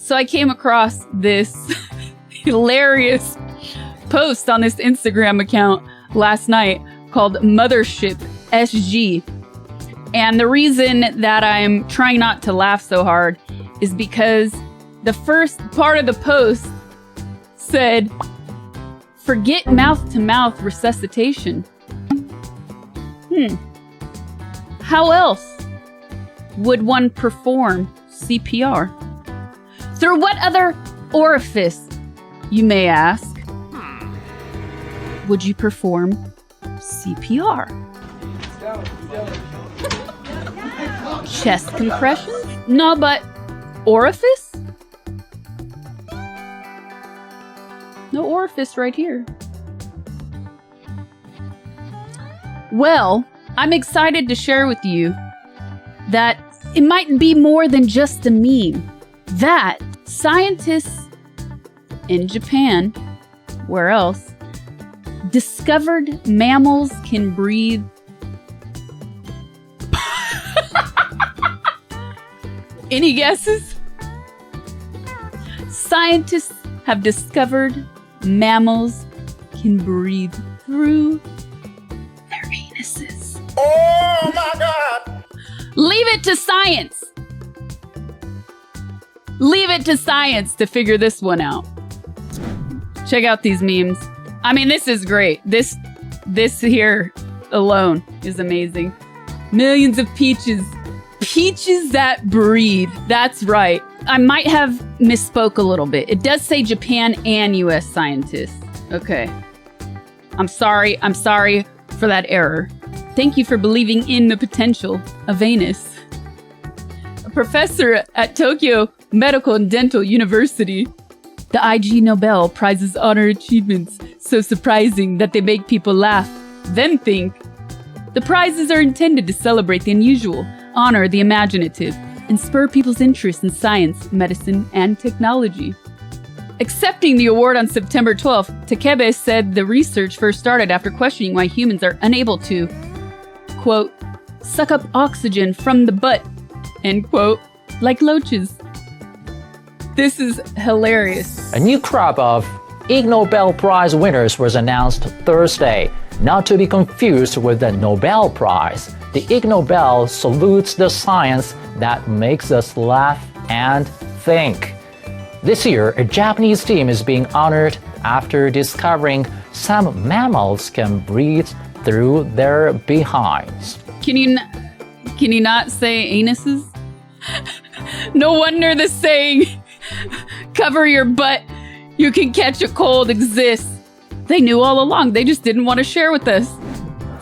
So I came across this hilarious post on this Instagram account last night called Mothership SG. And the reason that I'm trying not to laugh so hard is because the first part of the post said, "Forget mouth-to-mouth resuscitation." How else would one perform CPR? Through what other orifice, you may ask, would you perform CPR? Chest compressions? No, but orifice? No orifice right here. Well, I'm excited to share with you that it might be more than just a meme. That scientists in Japan, where else, discovered mammals can breathe. Any guesses? Scientists have discovered mammals can breathe through their anuses. Oh my God! Leave it to science. Leave it to science to figure this one out. Check out these memes. I mean, this is great. This here alone is amazing. Millions of peaches. Peaches that breathe. That's right. I might have misspoke a little bit. It does say Japan and US scientists. Okay. I'm sorry for that error. Thank you for believing in the potential of anus. A professor at Tokyo Medical and Dental University. The IG Nobel Prizes honor achievements so surprising that they make people laugh, then think. The prizes are intended to celebrate the unusual, honor the imaginative, and spur people's interest in science, medicine, and technology. Accepting the award on September 12th, Takebe said the research first started after questioning why humans are unable to, quote, suck up oxygen from the butt, end quote, like loaches. This is hilarious. A new crop of Ig Nobel Prize winners was announced Thursday, not to be confused with the Nobel Prize. The Ig Nobel salutes the science that makes us laugh and think. This year, a Japanese team is being honored after discovering some mammals can breathe through their behinds. Can you not say anuses? No wonder the saying, cover your butt, you can catch a cold exists. They knew all along, they just didn't want to share with us.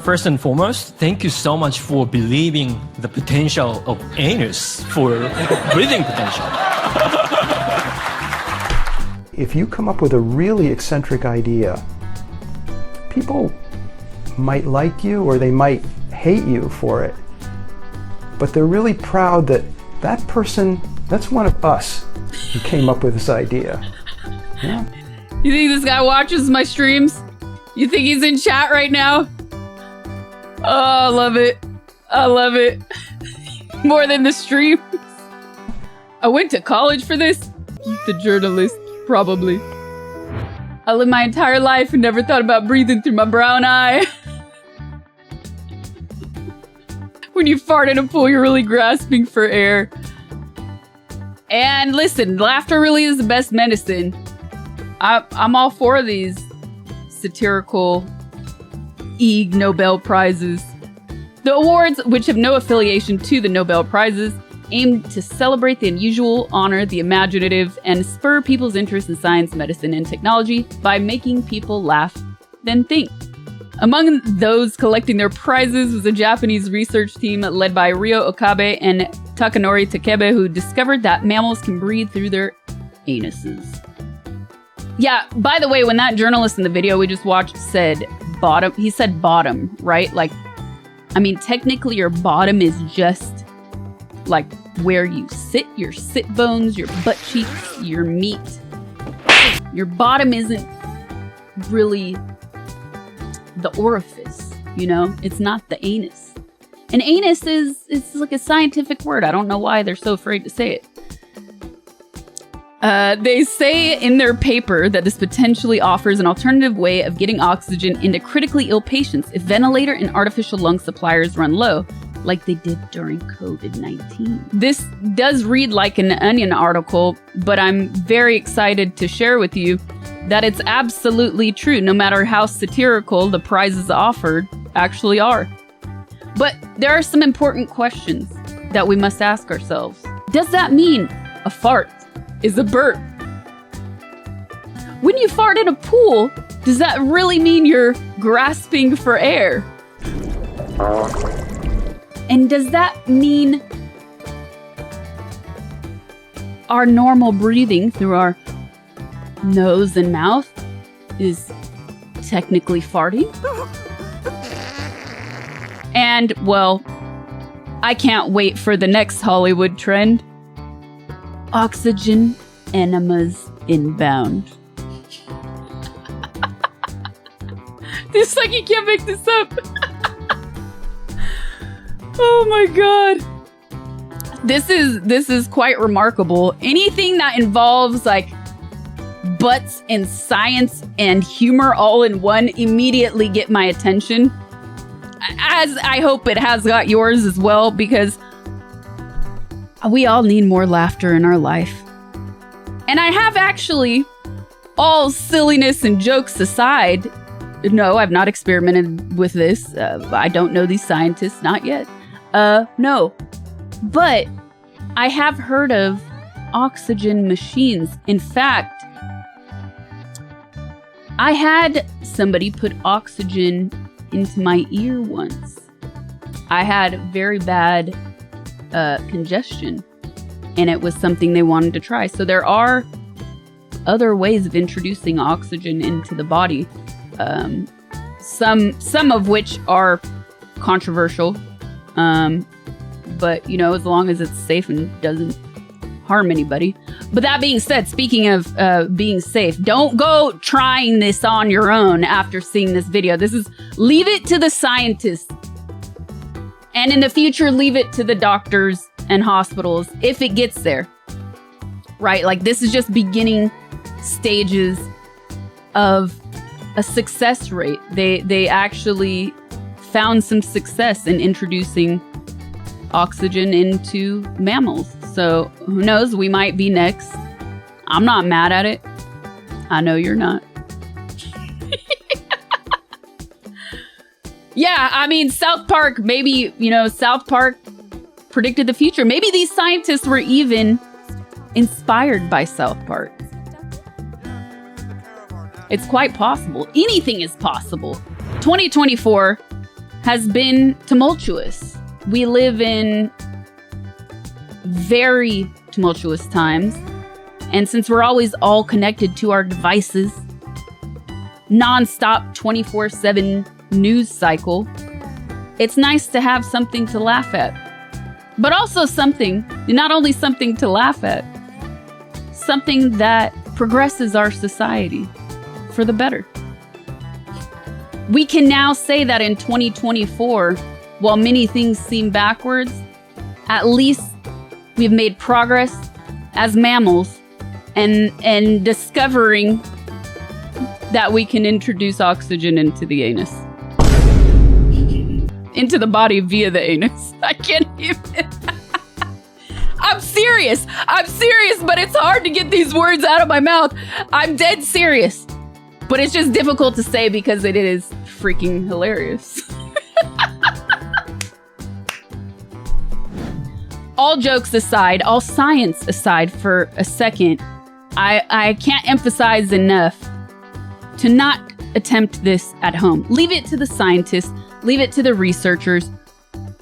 First and foremost, thank you so much for believing the potential of anus for breathing potential. If you come up with a really eccentric idea, people might like you or they might hate you for it, but they're really proud that that person, that's one of us who came up with this idea. Yeah. You think this guy watches my streams? You think he's in chat right now? Oh, I love it. I love it. More than the streams. I went to college for this. The journalist, probably. I lived my entire life and never thought about breathing through my brown eye. When you fart in a pool, you're really grasping for air. And listen, laughter really is the best medicine. I'm all for these satirical Ig Nobel Prizes. The awards, which have no affiliation to the Nobel Prizes, aim to celebrate the unusual, honor the imaginative, and spur people's interest in science, medicine, and technology by making people laugh, then think. Among those collecting their prizes was a Japanese research team led by Ryo Okabe and Takanori Takebe, who discovered that mammals can breathe through their anuses. Yeah, by the way, when that journalist in the video we just watched said bottom, he said bottom, right? Like, I mean, technically your bottom is just like where you sit, your sit bones, your butt cheeks, your meat. Your bottom isn't really the orifice, you know? It's not the anus. And anus it's like a scientific word. I don't know why they're so afraid to say it. They say in their paper that this potentially offers an alternative way of getting oxygen into critically ill patients if ventilator and artificial lung suppliers run low, like they did during COVID-19. This does read like an Onion article, but I'm very excited to share with you that it's absolutely true, no matter how satirical the prizes offered actually are. But there are some important questions that we must ask ourselves. Does that mean a fart is a burp? When you fart in a pool, does that really mean you're grasping for air? And does that mean our normal breathing through our nose and mouth is technically farting? And, well, I can't wait for the next Hollywood trend. Oxygen enemas inbound. This, like, you can't make this up. Oh my god. This is quite remarkable. Anything that involves like butts and science and humor all in one immediately get my attention. As I hope it has got yours as well, because we all need more laughter in our life. And I have actually, all silliness and jokes aside, no, I've not experimented with this. I don't know these scientists, not yet. No. But I have heard of oxygen machines. In fact, I had somebody put oxygen into my ear once. I had very bad congestion, and it was something they wanted to try. So there are other ways of introducing oxygen into the body. Some of which are controversial. But, you know, as long as it's safe and doesn't harm anybody. But that being said, speaking of being safe, don't go trying this on your own after seeing this video. Leave it to the scientists. And in the future, leave it to the doctors and hospitals if it gets there. Right? Like, this is just beginning stages of a success rate. They actually found some success in introducing oxygen into mammals. So who knows, we might be next. I'm not mad at it. I know you're not. Yeah, I mean, South Park, maybe, you know, South Park predicted the future. Maybe these scientists were even inspired by South Park. It's quite possible. Anything is possible. 2024 has been tumultuous. We live in very tumultuous times. And since we're always all connected to our devices, non-stop 24/7 news cycle, it's nice to have something to laugh at. But also not only something to laugh at, something that progresses our society for the better. We can now say that in 2024, while many things seem backwards, at least we've made progress as mammals and discovering that we can introduce oxygen into the anus. Into the body via the anus. I can't even. I'm serious, but it's hard to get these words out of my mouth. I'm dead serious. But it's just difficult to say because it is freaking hilarious. All jokes aside, all science aside for a second, I can't emphasize enough to not attempt this at home. Leave it to the scientists, leave it to the researchers,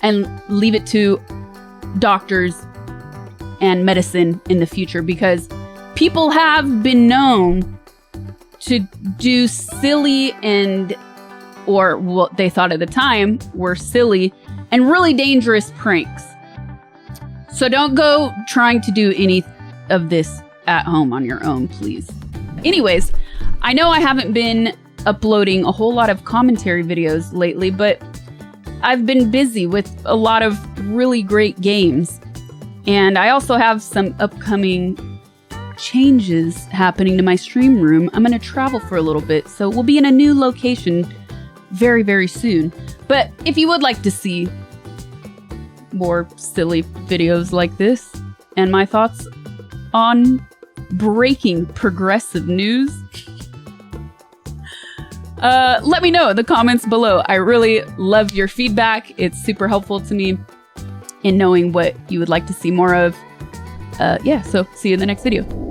and leave it to doctors and medicine in the future, because people have been known to do silly or what they thought at the time were silly and really dangerous pranks. So don't go trying to do any of this at home on your own, please. Anyways, I know I haven't been uploading a whole lot of commentary videos lately, but I've been busy with a lot of really great games. And I also have some upcoming changes happening to my stream room. I'm going to travel for a little bit, so we'll be in a new location very, very soon. But if you would like to see more silly videos like this and my thoughts on breaking progressive news, let me know in the comments below. I really love your feedback. It's super helpful to me in knowing what you would like to see more of. Yeah, so see you in the next video.